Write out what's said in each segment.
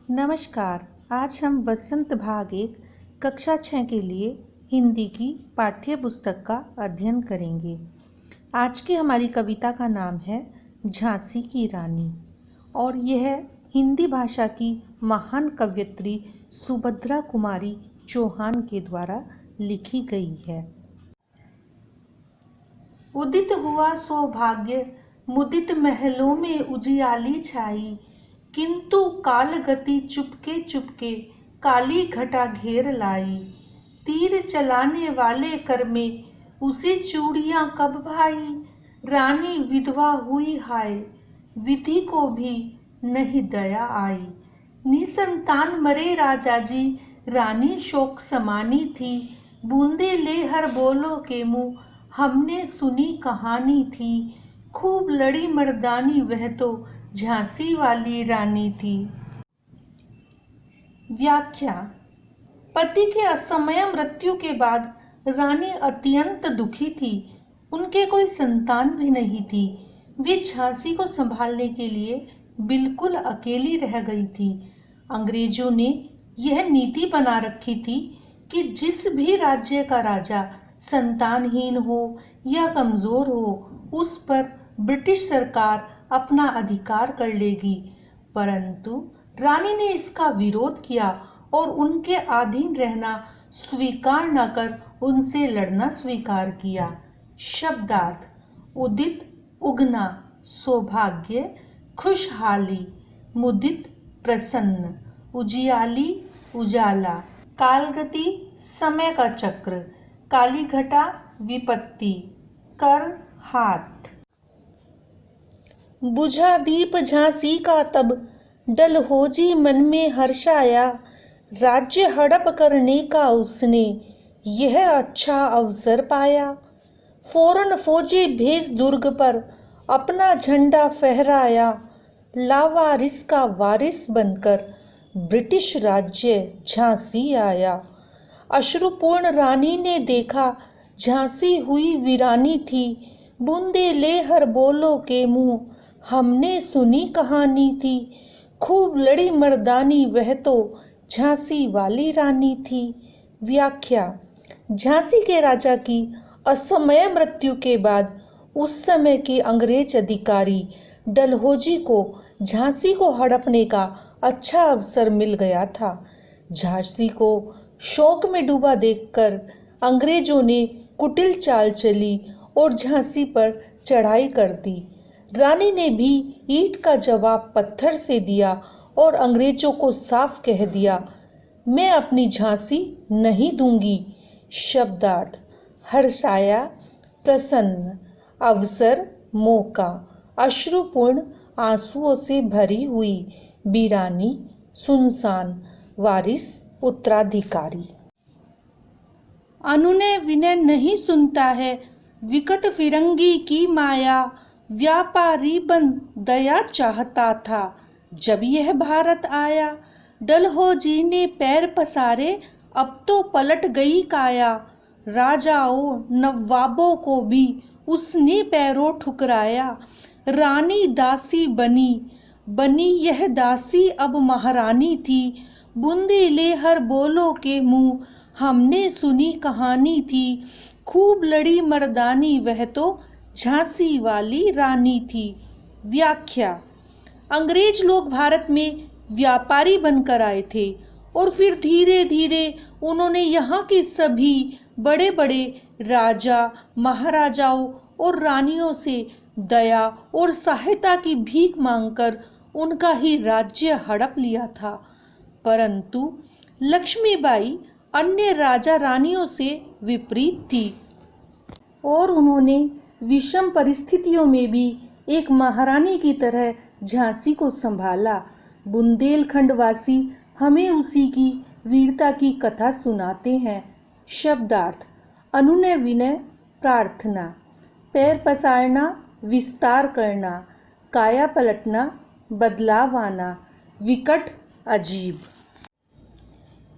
नमस्कार। आज हम वसंत भाग 1 कक्षा 6 के लिए हिंदी की पाठ्य पुस्तक का अध्ययन करेंगे। आज की हमारी कविता का नाम है झांसी की रानी और यह हिंदी भाषा की महान कवयित्री सुभद्रा कुमारी चौहान के द्वारा लिखी गई है। उदित हुआ सौभाग्य, मुदित महलों में उजियाली छाई, किंतु काल गति चुपके चुपके काली घटा घेर लाई। तीर चलाने वाले कर में उसे चूड़ियां कब भाई, रानी विधवा हुई हाय, विधि को भी नहीं दया आई। निसंतान मरे राजा जी, रानी शोक समानी थी, बूंदे ले हर बोलो के मुँह हमने सुनी कहानी थी। खूब लड़ी मर्दानी वह तो झांसी वाली रानी थी। व्याख्या। पति के असमय मृत्यु के बाद रानी अत्यंत दुखी थी। उनके कोई संतान भी नहीं थी। वे झांसी को संभालने के लिए बिल्कुल अकेली रह गई थी। अंग्रेजों ने यह नीति बना रखी थी कि जिस भी राज्य का राजा संतानहीन हो या कमजोर हो, उस पर ब्रिटिश सरकार अपना अधिकार कर लेगी। परंतु रानी ने इसका विरोध किया और उनके अधीन रहना स्वीकार न कर उनसे लड़ना स्वीकार किया। शब्दार्थ। उदित उगना, सौभाग्य खुशहाली, मुदित प्रसन्न, उजियाली उजाला, कालगति समय का चक्र, काली घटा विपत्ति, कर हाथ। बुझा दीप झांसी का तब डलहौजी मन में हर्ष आया, राज्य हड़प करने का उसने यह अच्छा अवसर पाया। फौरन फौजी भेज दुर्ग पर अपना झंडा फहराया, लावारिस का वारिस बनकर ब्रिटिश राज्य झांसी आया। अश्रुपूर्ण रानी ने देखा झांसी हुई वीरानी थी, बूंदे ले हर बोलो के मुँह हमने सुनी कहानी थी। खूब लड़ी मर्दानी वह तो झांसी वाली रानी थी। व्याख्या। झांसी के राजा की असमय मृत्यु के बाद उस समय के अंग्रेज अधिकारी डलहौजी को झांसी को हड़पने का अच्छा अवसर मिल गया था। झांसी को शोक में डूबा देखकर अंग्रेजों ने कुटिल चाल चली और झांसी पर चढ़ाई कर दी। रानी ने भी ईंट का जवाब पत्थर से दिया और अंग्रेजों को साफ कह दिया, मैं अपनी झांसी नहीं दूंगी। शब्दार्थ। हर्षाया प्रसन्न, अवसर मौका, अश्रुपूर्ण आंसुओं से भरी हुई, वीरानी सुनसान, वारिस उत्तराधिकारी। अनुनय विनय नहीं सुनता है, विकट फिरंगी की माया, व्यापारी बन दया चाहता था जब यह भारत आया। डलहौजी ने पैर पसारे, अब तो पलट गई काया, राजाओं नवाबों को भी उसने पैरों ठुकराया। रानी दासी बनी यह दासी अब महारानी थी, बूंदे ले हर बोलो के मुँह हमने सुनी कहानी थी। खूब लड़ी मर्दानी वह तो झांसी वाली रानी थी। व्याख्या। अंग्रेज लोग भारत में व्यापारी बनकर आए थे और फिर धीरे धीरे उन्होंने यहाँ के सभी बड़े बड़े राजा महाराजाओं और रानियों से दया और सहायता की भीख मांगकर उनका ही राज्य हड़प लिया था। परंतु लक्ष्मीबाई अन्य राजा रानियों से विपरीत थी और उन्होंने विषम परिस्थितियों में भी एक महारानी की तरह झांसी को संभाला। बुंदेलखंड वासी हमें उसी की वीरता की कथा सुनाते हैं। शब्दार्थ। अनुनय विनय प्रार्थना, पैर पसारना विस्तार करना, काया पलटना बदलाव आना, विकट अजीब।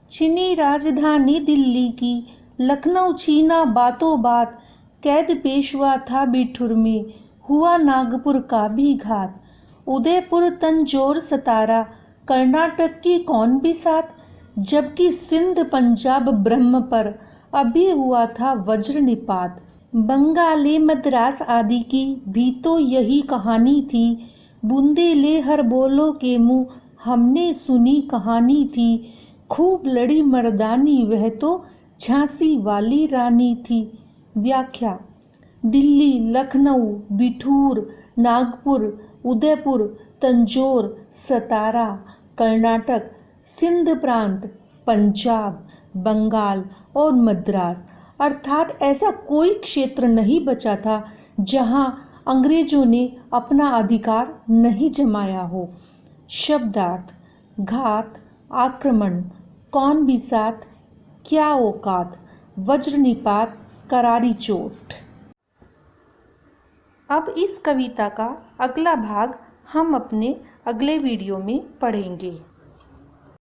चीनी राजधानी दिल्ली की लखनऊ छीना बातों बात, कैद पेशवा था बिठुर में, हुआ नागपुर का भी घात। उदयपुर तंजौर सतारा कर्नाटक की कौन भी साथ, जबकि सिंध पंजाब ब्रह्म पर अभी हुआ था वज्र निपात। बंगाली मद्रास आदि की भी तो यही कहानी थी। बुंदेलहर बोलो के मुँह हमने सुनी कहानी थी। खूब लड़ी मर्दानी वह तो झांसी वाली रानी थी। व्याख्या: दिल्ली, लखनऊ, बिठूर, नागपुर, उदयपुर, तंजौर, सतारा, कर्नाटक, सिंध प्रांत, पंजाब, बंगाल और मद्रास, अर्थात ऐसा कोई क्षेत्र नहीं बचा था जहां अंग्रेजों ने अपना अधिकार नहीं जमाया हो। शब्दार्थ: घात, आक्रमण, कौन भी साथ, क्या औकात, वज्र निपात, करारी चोट। अब इस कविता का अगला भाग हम अपने अगले वीडियो में पढ़ेंगे।